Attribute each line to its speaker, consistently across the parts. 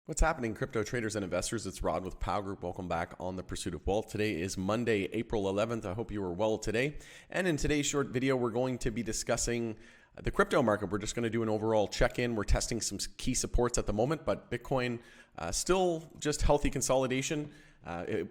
Speaker 1: What's happening, crypto traders and investors? It's Rod with Power Group. Welcome back on The Pursuit of Wealth. Today is Monday, April 11th. I hope you are well today. And in today's short video, we're going to be discussing the crypto market. We're just going to do an overall check-in. We're testing some key supports at the moment, but Bitcoin still just healthy consolidation.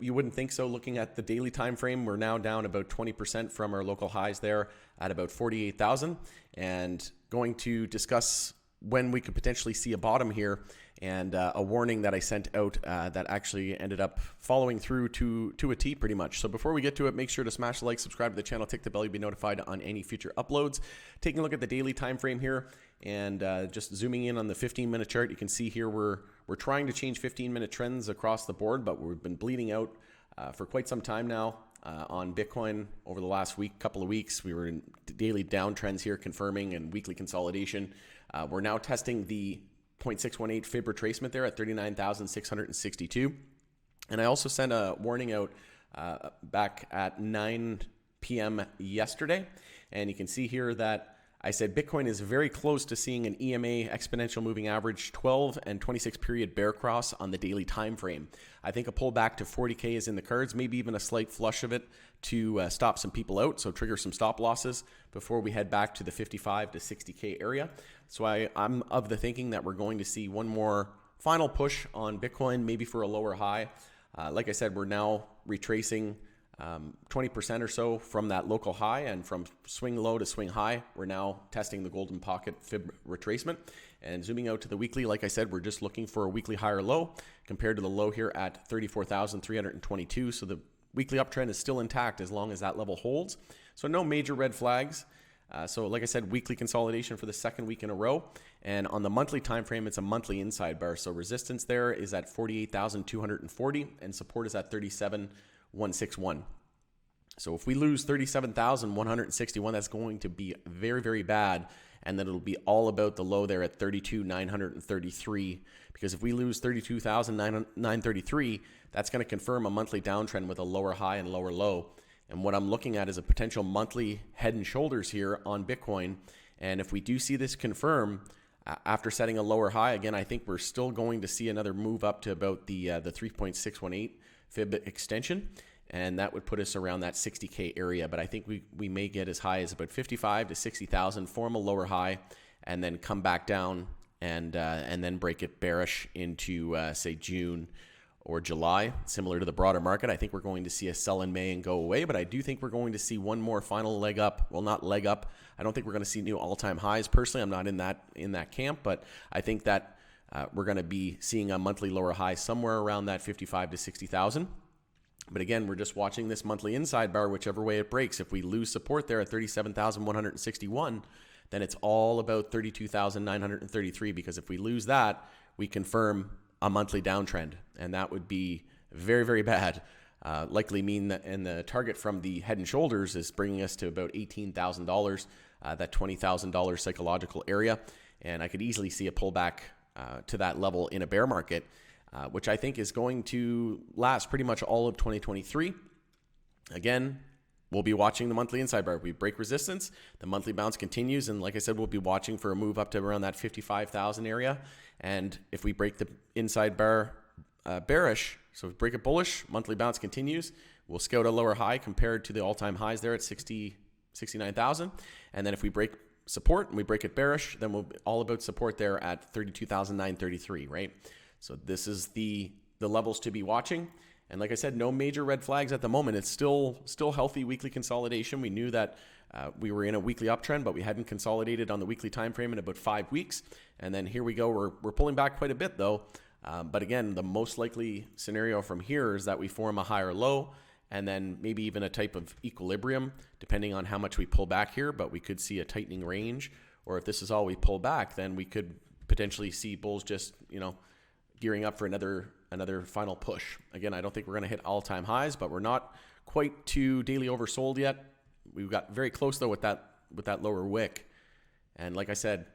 Speaker 1: You wouldn't think so looking at the daily time frame. We're now down about 20% from our local highs there at about 48,000, and going to discuss when we could potentially see a bottom here, and a warning that I sent out that actually ended up following through to a T pretty much. So before we get to it, make sure to smash the like, subscribe to the channel, tick the bell, you'll be notified on any future uploads. Taking a look at the daily time frame here, and just zooming in on the 15-minute chart, you can see here we're trying to change 15-minute trends across the board, but we've been bleeding out for quite some time now. On Bitcoin over the last couple of weeks, we were in daily downtrends here, confirming, and weekly consolidation. We're now testing the 0.618 fib retracement there at 39,662. And I also sent a warning out back at 9 p.m. yesterday. And you can see here that I said Bitcoin is very close to seeing an EMA exponential moving average 12 and 26 period bear cross on the daily time frame. I think a pullback to 40K is in the cards, maybe even a slight flush of it to stop some people out, so trigger some stop losses before we head back to the 55 to 60K area. So I'm of the thinking that we're going to see one more final push on Bitcoin, maybe for a lower high. Like I said, we're now retracing 20% or so from that local high, and from swing low to swing high, we're now testing the golden pocket fib retracement. And zooming out to the weekly, like I said, we're just looking for a weekly high or low compared to the low here at 34,322. So the weekly uptrend is still intact as long as that level holds. So no major red flags. So like I said, weekly consolidation for the second week in a row. And on the monthly time frame, it's a monthly inside bar. So resistance there is at 48,240 and support is at 37,161. So if we lose 37,161, that's going to be very, very bad. And then it'll be all about the low there at 32,933. Because if we lose 32,933, that's going to confirm a monthly downtrend with a lower high and lower low. And what I'm looking at is a potential monthly head and shoulders here on Bitcoin. And if we do see this confirm after setting a lower high, again, I think we're still going to see another move up to about the 3.618 fib extension. And that would put us around that 60K area. But I think we may get as high as about 55 to 60,000, form a lower high, and then come back down and then break it bearish into, say, June or July, similar to the broader market. I think we're going to see a sell in May and go away, but I do think we're going to see one more final leg up. Well, not leg up. I don't think we're going to see new all-time highs. Personally, I'm not in that camp, but I think that we're going to be seeing a monthly lower high somewhere around that 55 to 60,000. But again, we're just watching this monthly inside bar, whichever way it breaks. If we lose support there at 37,161, then it's all about 32,933, because if we lose that, we confirm a monthly downtrend, and that would be very, very bad. Likely mean that, and the target from the head and shoulders is bringing us to about $18,000, that $20,000 psychological area. And I could easily see a pullback to that level in a bear market, which I think is going to last pretty much all of 2023. Again, we'll be watching the monthly inside bar. If we break resistance, the monthly bounce continues. And like I said, we'll be watching for a move up to around that 55,000 area. And if we break the inside bar bearish, so if we break it bullish, monthly bounce continues. We'll scout a lower high compared to the all-time highs there at 69,000. And then if we break support and we break it bearish, then we'll be all about support there at 32,933, right? So this is the levels to be watching. And like I said, no major red flags at the moment. It's still healthy weekly consolidation. We knew that we were in a weekly uptrend, but we hadn't consolidated on the weekly time frame in about 5 weeks. And then here we go. We're pulling back quite a bit though. But again, the most likely scenario from here is that we form a higher low, and then maybe even a type of equilibrium, depending on how much we pull back here. But we could see a tightening range, or if this is all we pull back, then we could potentially see bulls just, gearing up for another final push. Again, I don't think we're going to hit all-time highs, but we're not quite to daily oversold yet. We've got very close though with that lower wick. And like I said,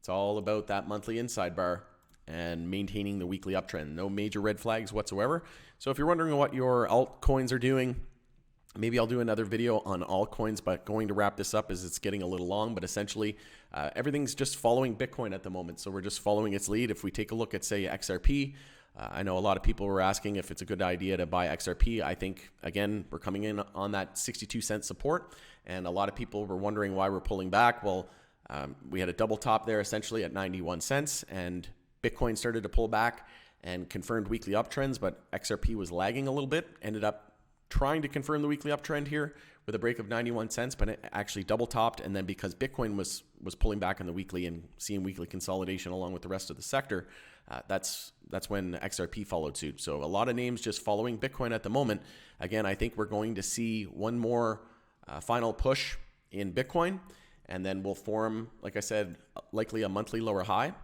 Speaker 1: it's all about that monthly inside bar and maintaining the weekly uptrend. No major red flags whatsoever. So if you're wondering what your altcoins are doing, Maybe I'll do another video on altcoins, but going to wrap this up as it's getting a little long. But essentially, everything's just following Bitcoin at the moment. So we're just following its lead. If we take a look at, say, XRP, I know a lot of people were asking if it's a good idea to buy XRP. I think, again, we're coming in on that 62-cent support. And a lot of people were wondering why we're pulling back. Well, we had a double top there essentially at 91 cents. And Bitcoin started to pull back and confirmed weekly uptrends. But XRP was lagging a little bit, ended up trying to confirm the weekly uptrend here with a break of 91 cents, but it actually double topped. And then because Bitcoin was pulling back in the weekly and seeing weekly consolidation along with the rest of the sector, that's when XRP followed suit. So a lot of names just following Bitcoin at the moment. Again, I think we're going to see one more final push in Bitcoin, and then we'll form, like I said, likely a monthly lower high.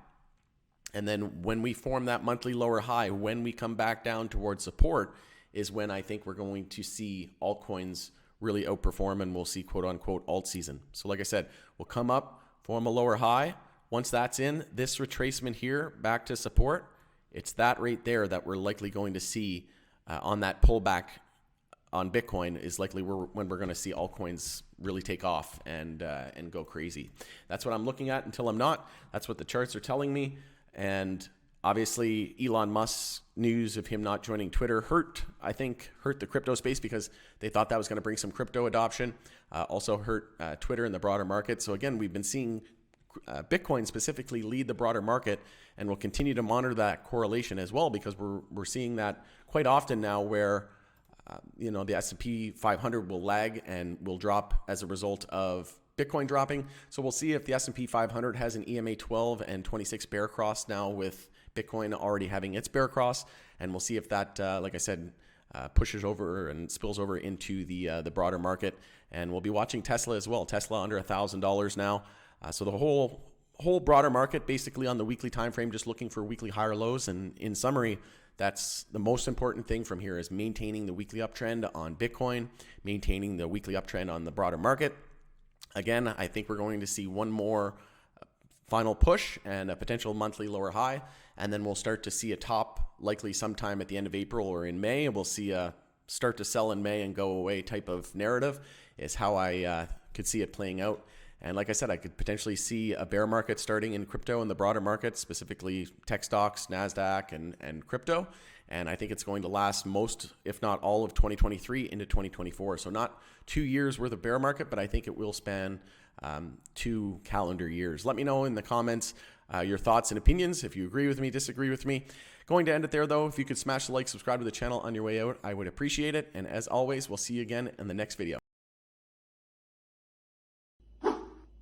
Speaker 1: And then when we form that monthly lower high, when we come back down towards support, is when I think we're going to see altcoins really outperform, and we'll see quote unquote alt season. So like I said, we'll come up, form a lower high. Once that's in, this retracement here back to support, it's that right there that we're likely going to see on that pullback on Bitcoin is likely when we're going to see altcoins really take off and go crazy. That's what I'm looking at until I'm not. That's what the charts are telling me. And obviously, Elon Musk's news of him not joining Twitter hurt the crypto space because they thought that was going to bring some crypto adoption. Also hurt Twitter and the broader market. So again, we've been seeing Bitcoin specifically lead the broader market, and we'll continue to monitor that correlation as well, because we're seeing that quite often now where the S&P 500 will lag and will drop as a result of Bitcoin dropping. So we'll see if the S&P 500 has an EMA 12 and 26 bear cross now, with Bitcoin already having its bear cross, and we'll see if that, like I said, pushes over and spills over into the broader market. And we'll be watching Tesla as well. Tesla under $1,000 now. So the whole broader market basically on the weekly time frame, just looking for weekly higher lows. And in summary, that's the most important thing from here, is maintaining the weekly uptrend on Bitcoin, maintaining the weekly uptrend on the broader market. Again, I think we're going to see one more final push and a potential monthly lower high, and then we'll start to see a top likely sometime at the end of April or in May, and we'll see a start to sell in May and go away type of narrative is how I could see it playing out. And like I said, I could potentially see a bear market starting in crypto in the broader market, specifically tech stocks, NASDAQ, and crypto. And I think it's going to last most, if not all, of 2023 into 2024. So not 2 years worth of bear market, but I think it will span 2 calendar years. Let me know in the comments your thoughts and opinions, if you agree with me, disagree with me. Going to end it there, though. If you could smash the like, subscribe to the channel on your way out, I would appreciate it. And as always, we'll see you again in the next video.